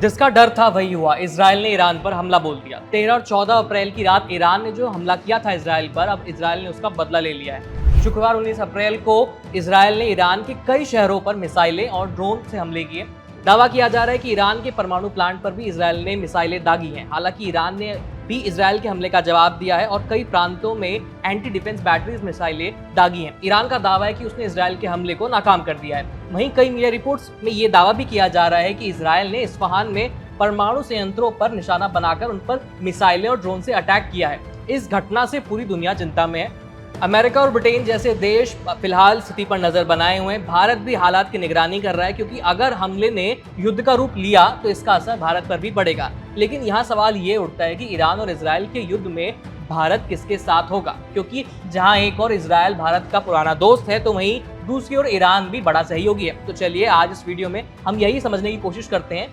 जिसका डर था वही हुआ। इजराइल ने ईरान पर हमला बोल दिया। 13 और 14 अप्रैल की रात ईरान ने जो हमला किया था इजराइल पर, अब इजराइल ने उसका बदला ले लिया है। शुक्रवार 19 अप्रैल को इजराइल ने ईरान के कई शहरों पर मिसाइलें और ड्रोन से हमले किए। दावा किया जा रहा है कि ईरान के परमाणु प्लांट पर भी इजराइल ने मिसाइलें दागी हैं। हालांकि ईरान ने भी इजराइल के हमले का जवाब दिया है और कई प्रांतों में एंटी डिफेंस बैटरीज मिसाइलें दागी हैं। ईरान का दावा है कि उसने इजराइल के हमले को नाकाम कर दिया है। वहीं कई मीडिया रिपोर्ट्स में ये दावा भी किया जा रहा है कि इजराइल ने इस्फहान में परमाणु संयंत्रों पर निशाना बनाकर उन पर मिसाइलें और ड्रोन से अटैक किया है। इस घटना से पूरी दुनिया चिंता में है। अमेरिका और ब्रिटेन जैसे देश फिलहाल स्थिति पर नजर बनाए हुए हैं। भारत भी हालात की निगरानी कर रहा है, क्योंकि अगर हमले ने युद्ध का रूप लिया तो इसका असर भारत पर भी पड़ेगा। लेकिन यहाँ सवाल ये उठता है कि ईरान और इजराइल के युद्ध में भारत किसके साथ होगा, क्योंकि जहां एक और इजराइल भारत का पुराना दोस्त है तो वहीं दूसरी ओर ईरान भी बड़ा सहयोगी है। तो चलिए आज इस वीडियो में हम यही समझने की कोशिश करते हैं।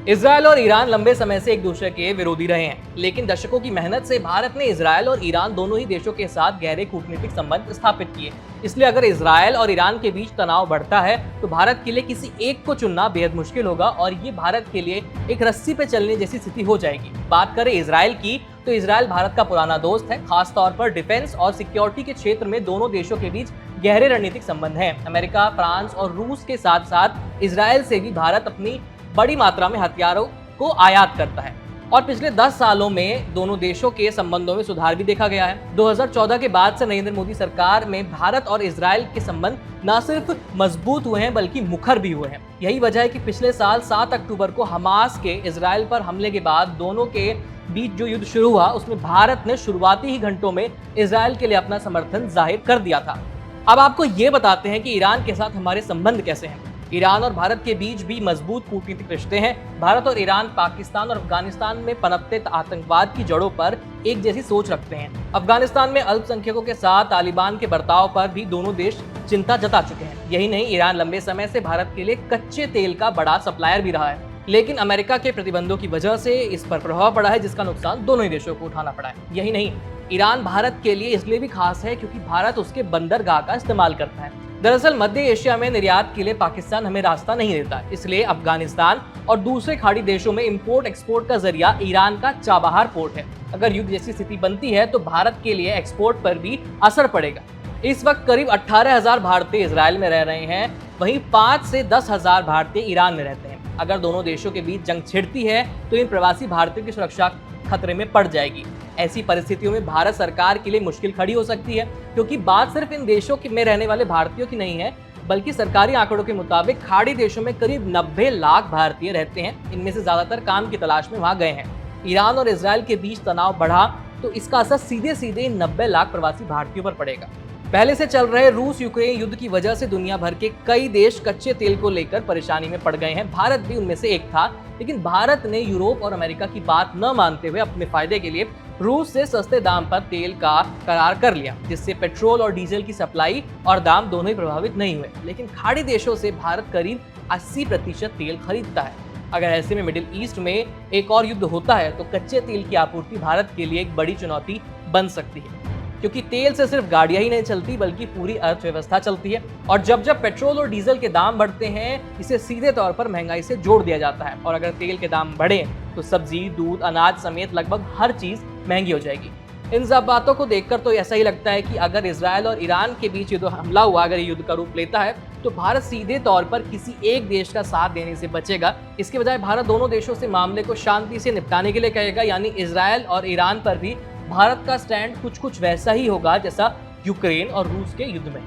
इजराइल और ईरान लंबे समय से एक दूसरे के विरोधी रहे हैं, लेकिन दशकों की मेहनत से भारत ने इजराइल और ईरान दोनों ही देशों के साथ गहरे कूटनीतिक संबंध स्थापित किए। इसलिए अगर इजराइल और ईरान के बीच तनाव बढ़ता है तो भारत के लिए किसी एक को चुनना बेहद मुश्किल होगा और ये भारत के लिए एक रस्सी पे चलने जैसी स्थिति हो जाएगी। बात करें इजराइल की, तो इजराइल भारत का पुराना दोस्त है। खासतौर पर डिफेंस और सिक्योरिटी के क्षेत्र में दोनों देशों के बीच गहरे रणनीतिक संबंध हैं। अमेरिका, फ्रांस और रूस के साथ साथ इजराइल से भी भारत अपनी बड़ी मात्रा में हथियारों को आयात करता है और पिछले 10 सालों में दोनों देशों के संबंधों में सुधार भी देखा गया है। 2014 के बाद से नरेंद्र मोदी सरकार में भारत और इजराइल के संबंध न सिर्फ मजबूत हुए हैं बल्कि मुखर भी हुए हैं। यही वजह है कि पिछले साल 7 अक्टूबर को हमास के इजराइल पर हमले के बाद दोनों के बीच जो युद्ध शुरू हुआ उसमें भारत ने शुरुआती ही घंटों में इजराइल के लिए अपना समर्थन जाहिर कर दिया था। अब आपको ये बताते हैं कि ईरान के साथ हमारे संबंध कैसे हैं। ईरान और भारत के बीच भी मजबूत कूटनीतिक रिश्ते हैं। भारत और ईरान पाकिस्तान और अफगानिस्तान में पनपते आतंकवाद की जड़ों पर एक जैसी सोच रखते हैं। अफगानिस्तान में अल्पसंख्यकों के साथ तालिबान के बर्ताव पर भी दोनों देश चिंता जता चुके हैं। यही नहीं, ईरान लंबे समय से भारत के लिए कच्चे तेल का बड़ा सप्लायर भी रहा है, लेकिन अमेरिका के प्रतिबंधों की वजह से इस पर प्रभाव पड़ा है, जिसका नुकसान दोनों ही देशों को उठाना पड़ा है। यही नहीं, ईरान भारत के लिए इसलिए भी खास है क्योंकि भारत उसके बंदरगाह का इस्तेमाल करता है। दरअसल मध्य एशिया में निर्यात के लिए पाकिस्तान हमें रास्ता नहीं देता, इसलिए अफगानिस्तान और दूसरे खाड़ी देशों में इंपोर्ट एक्सपोर्ट का जरिया ईरान का चाबहार पोर्ट है। अगर युद्ध जैसी स्थिति बनती है तो भारत के लिए एक्सपोर्ट पर भी असर पड़ेगा। इस वक्त करीब 18,000 भारतीय इजराइल में रह रहे हैं, वहीं 5 से 10,000 भारतीय ईरान में रहते हैं। अगर दोनों देशों के बीच जंग छिड़ती है तो इन प्रवासी भारतीयों की सुरक्षा खतरे में पड़ जाएगी। ऐसी परिस्थितियों में भारत सरकार के लिए मुश्किल खड़ी हो सकती है, क्योंकि बात सिर्फ इन देशों में रहने वाले भारतीयों की नहीं है, बल्कि सरकारी आंकड़ों के मुताबिक खाड़ी देशों में करीब 90 लाख भारतीय रहते हैं। इनमें से ज्यादातर काम की तलाश में वहां गए हैं। ईरान और इजराइल के बीच तनाव बढ़ा तो इसका असर सीधे सीधे इन 90 लाख प्रवासी भारतीयों पर पड़ेगा। पहले से चल रहे रूस यूक्रेन युद्ध की वजह से दुनिया भर के कई देश कच्चे तेल को लेकर परेशानी में पड़ गए हैं। भारत भी उनमें से एक था, लेकिन भारत ने यूरोप और अमेरिका की बात न मानते हुए अपने फायदे के लिए रूस से सस्ते दाम पर तेल का करार कर लिया, जिससे पेट्रोल और डीजल की सप्लाई और दाम दोनों ही प्रभावित नहीं हुए। लेकिन खाड़ी देशों से भारत करीब 80% तेल खरीदता है। अगर ऐसे में मिडिल ईस्ट में एक और युद्ध होता है तो कच्चे तेल की आपूर्ति भारत के लिए एक बड़ी चुनौती बन सकती है, क्योंकि तेल से सिर्फ गाड़ियां ही नहीं चलती बल्कि पूरी अर्थव्यवस्था चलती है। और जब जब पेट्रोल और डीजल के दाम बढ़ते हैं, इसे सीधे तौर पर महंगाई से जोड़ दिया जाता है। और अगर तेल के दाम बढ़े तो सब्जी, दूध, अनाज समेत लगभग हर चीज महंगी हो जाएगी। इन सब बातों को देखकर तो ऐसा ही लगता है कि अगर इजराइल और ईरान के बीच युद्ध हमला हुआ, अगर युद्ध का रूप लेता है तो भारत सीधे तौर पर किसी एक देश का साथ देने से बचेगा। इसके बजाय भारत दोनों देशों से मामले को शांति से निपटाने के लिए कहेगा, यानी इजराइल और ईरान पर भी भारत का स्टैंड कुछ वैसा ही होगा जैसा यूक्रेन और रूस के युद्ध में।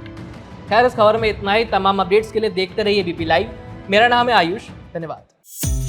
खैर, इस खबर में इतना ही। तमाम अपडेट्स के लिए देखते रहिए बीपी लाइव। मेरा नाम है आयुष। धन्यवाद।